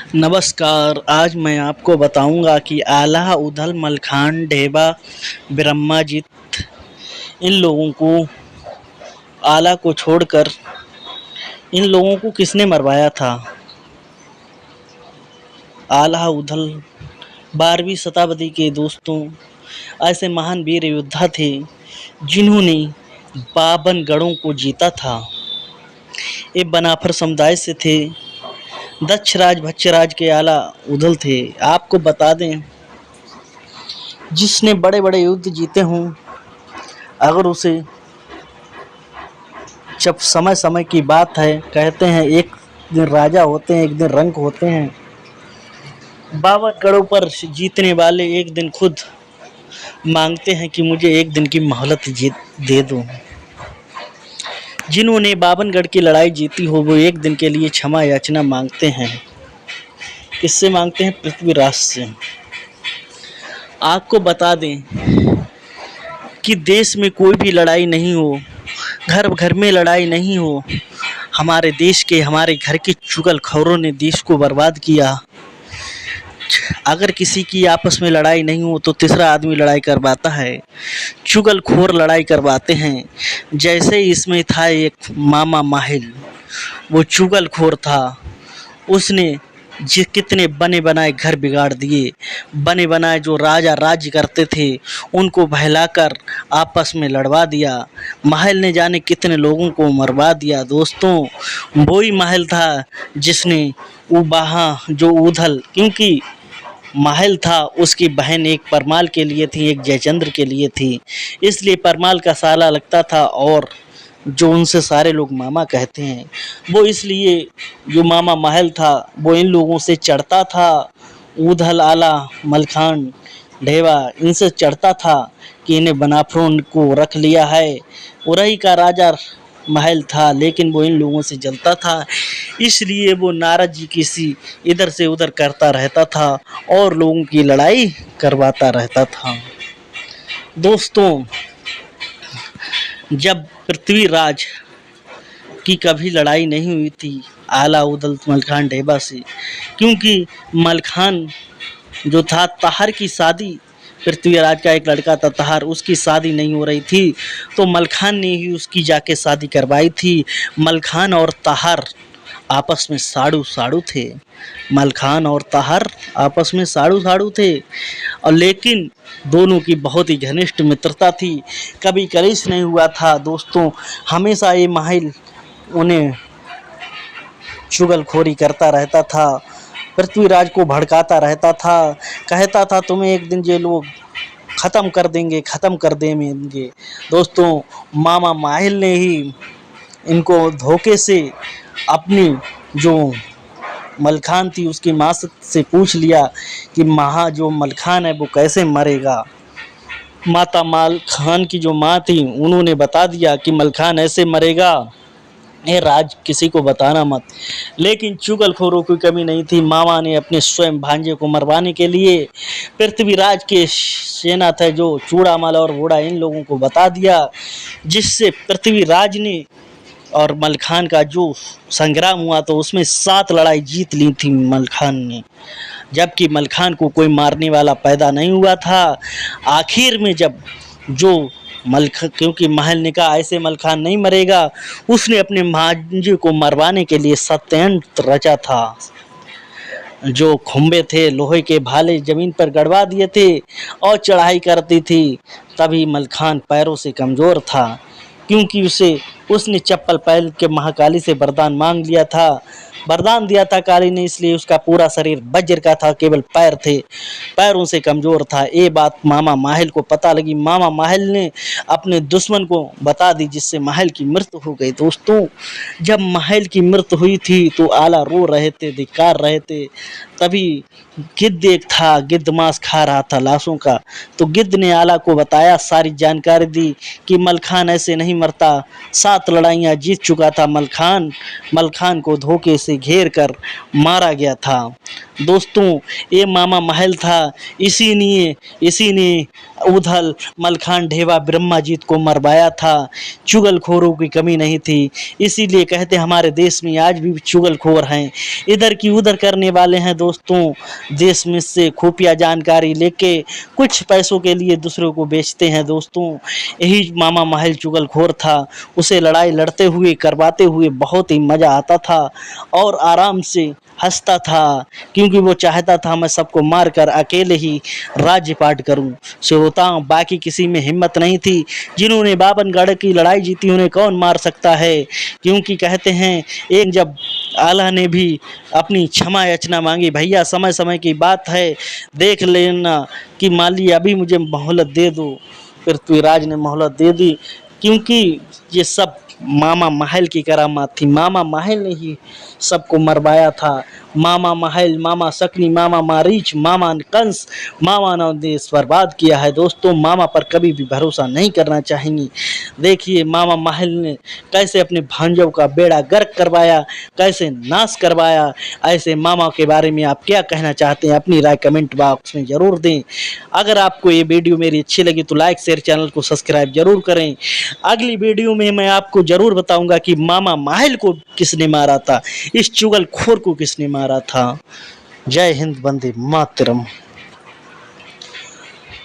नमस्कार। आज मैं आपको बताऊंगा कि आला, उदल, मलखान, ढेबा, ब्रह्माजित इन लोगों को आला को छोड़कर इन लोगों को किसने मरवाया था। आला, उदल 12वीं शताब्दी के दोस्तों ऐसे महान वीर योद्धा थे जिन्होंने 52 गढ़ों को जीता था। ये बनाफर समुदाय से थे। दक्ष राज भच्चराज के आला उदल थे। आपको बता दें, जिसने बड़े बड़े युद्ध जीते हों, अगर उसे जब समय समय की बात है, कहते हैं एक दिन राजा होते हैं, एक दिन रंक होते हैं। 52 गढ़ों पर जीतने वाले एक दिन खुद मांगते हैं कि मुझे एक दिन की मोहलत दे दो। जिन्होंने 52 गढ़ की लड़ाई जीती हो, वो एक दिन के लिए क्षमा याचना मांगते हैं। किससे मांगते हैं? पृथ्वीराज से। आपको बता दें कि देश में कोई भी लड़ाई नहीं हो, घर घर में लड़ाई नहीं हो, हमारे देश के, हमारे घर के चुगलखोरों ने देश को बर्बाद किया। अगर किसी की आपस में लड़ाई नहीं हो तो तीसरा आदमी लड़ाई करवाता है। चुगलखोर लड़ाई करवाते हैं। जैसे ही इसमें था एक मामा माहिल, वो चुगलखोर था। उसने कितने बने बनाए घर बिगाड़ दिए। बने बनाए जो राजा राज्य करते थे उनको बहलाकर आपस में लड़वा दिया। महल ने जाने कितने लोगों को मरवा दिया। दोस्तों, वही महल था जिसने उबाहा जो उधल, क्योंकि महल था उसकी बहन एक परमाल के लिए थी, एक जयचंद्र के लिए थी, इसलिए परमाल का साला लगता था और जो उनसे सारे लोग मामा कहते हैं, वो इसलिए जो मामा महल था वो इन लोगों से चढ़ता था। उधल, आला, मलखान, ढेवा इनसे चढ़ता था कि इन्हें बनाफरों को रख लिया है। उरही का राजा महल था, लेकिन वो इन लोगों से जलता था, इसलिए वो नारद जी किसी इधर से उधर करता रहता था और लोगों की लड़ाई करवाता रहता था। दोस्तों, जब पृथ्वीराज की कभी लड़ाई नहीं हुई थी आला, उदल, मलखान, ढेबा से, क्योंकि मलखान जो था, तहार की शादी, पृथ्वीराज का एक लड़का था तहार, उसकी शादी नहीं हो रही थी, तो मलखान ने ही उसकी जाके शादी करवाई थी। मलखान और तहार आपस में साड़ू साड़ू थे। मलखान और तहार आपस में साड़ू साड़ू थे, और लेकिन दोनों की बहुत ही घनिष्ठ मित्रता थी। कभी कलेश नहीं हुआ था। दोस्तों, हमेशा ये माहिल उन्हें चुगलखोरी करता रहता था, पृथ्वीराज को भड़काता रहता था, कहता था तुम्हें एक दिन ये लोग ख़त्म कर देंगे, ख़त्म कर देंगे। दोस्तों, मामा माहिल ने ही इनको धोखे से अपनी जो मलखान थी उसकी माँ से पूछ लिया कि माँ जो मलखान है वो कैसे मरेगा। माता मलखान की जो माँ थी उन्होंने बता दिया कि मलखान ऐसे मरेगा, ये राज किसी को बताना मत। लेकिन चुगलखोरों की कमी नहीं थी। मामा ने अपने स्वयं भांजे को मरवाने के लिए पृथ्वीराज के सेना थे जो चूड़ामल और घोड़ा, इन लोगों को बता दिया, जिससे पृथ्वीराज ने और मलखान का जो संग्राम हुआ तो उसमें 7 लड़ाई जीत ली थी मलखान ने, जबकि मलखान को कोई मारने वाला पैदा नहीं हुआ था। आखिर में जब जो क्योंकि महल ने कहा ऐसे मलखान नहीं मरेगा, उसने अपने भांजे को मरवाने के लिए षड्यंत्र रचा था। जो खंबे थे, लोहे के भाले जमीन पर गड़वा दिए थे और चढ़ाई करती थी। तभी मलखान पैरों से कमज़ोर था, क्योंकि उसने चप्पल पहन के महाकाली से वरदान मांग लिया था, वरदान दिया था काली ने, इसलिए उसका पूरा शरीर वज्र का था, केवल पैर थे, पैरों से कमज़ोर था। ये बात मामा माहिल को पता लगी। मामा माहिल ने अपने दुश्मन को बता दी, जिससे माहिल की मृत्यु हो गई। दोस्तों, जब माहिल की मृत्यु हुई थी तो आला रो रहे थे, धिक्कार रहे थे। तभी गिद्ध एक था, गिद्ध मांस खा रहा था लाशों का, तो गिद्ध ने आला को बताया, सारी जानकारी दी कि मलखान ऐसे नहीं मरता, 7 लड़ाइयाँ जीत चुका था मलखान, मलखान को धोखे से घेर कर मारा गया था। दोस्तों, ये मामा महल था, इसी ने उधल मलखान ढेवा ब्रह्माजीत को मरवाया था। चुगलखोरों की कमी नहीं थी, इसीलिए कहते हमारे देश में आज भी चुगलखोर हैं, इधर की उधर करने वाले हैं दोस्तों। देश में से खुफिया जानकारी लेके कुछ पैसों के लिए दूसरों को बेचते हैं दोस्तों। यही मामा माहिल चुगलखोर था। उसे लड़ाई लड़ते हुए करवाते हुए बहुत ही मज़ा आता था और आराम से हंसता था, क्योंकि वो चाहता था मैं सबको मार कर अकेले ही राज्य पाट करूं। श्रोताओं, बाकी किसी में हिम्मत नहीं थी। जिन्होंने बाबनगढ़ की लड़ाई जीती उन्हें कौन मार सकता है, क्योंकि कहते हैं एक जब आल्हा ने भी अपनी क्षमा याचना मांगी, भैया समय समय की बात है, देख लेना कि माली अभी मुझे मोहलत दे दो। पृथ्वीराज ने मोहलत दे दी, क्योंकि ये सब मामा माहिल की करामात थी। मामा माहिल ने ही सबको मरवाया था। मामा माहिल, मामा सकनी, मामा मारीच, मामा कंस, मामा ने देश बर्बाद किया है दोस्तों। मामा पर कभी भी भरोसा नहीं करना चाहेंगे। देखिए मामा माहिल ने कैसे अपने भांजों का बेड़ा गर्क करवाया, कैसे नाश करवाया। ऐसे मामा के बारे में आप क्या कहना चाहते हैं, अपनी राय कमेंट बॉक्स में ज़रूर दें। अगर आपको ये वीडियो मेरी अच्छी लगी तो लाइक शेयर, चैनल को सब्सक्राइब जरूर करें। अगली वीडियो में मैं आपको जरूर बताऊंगा कि मामा माहिल को किसने मारा था, इस चुगलखोर को किसने मारा था। जय हिंद, वंदे मातरम।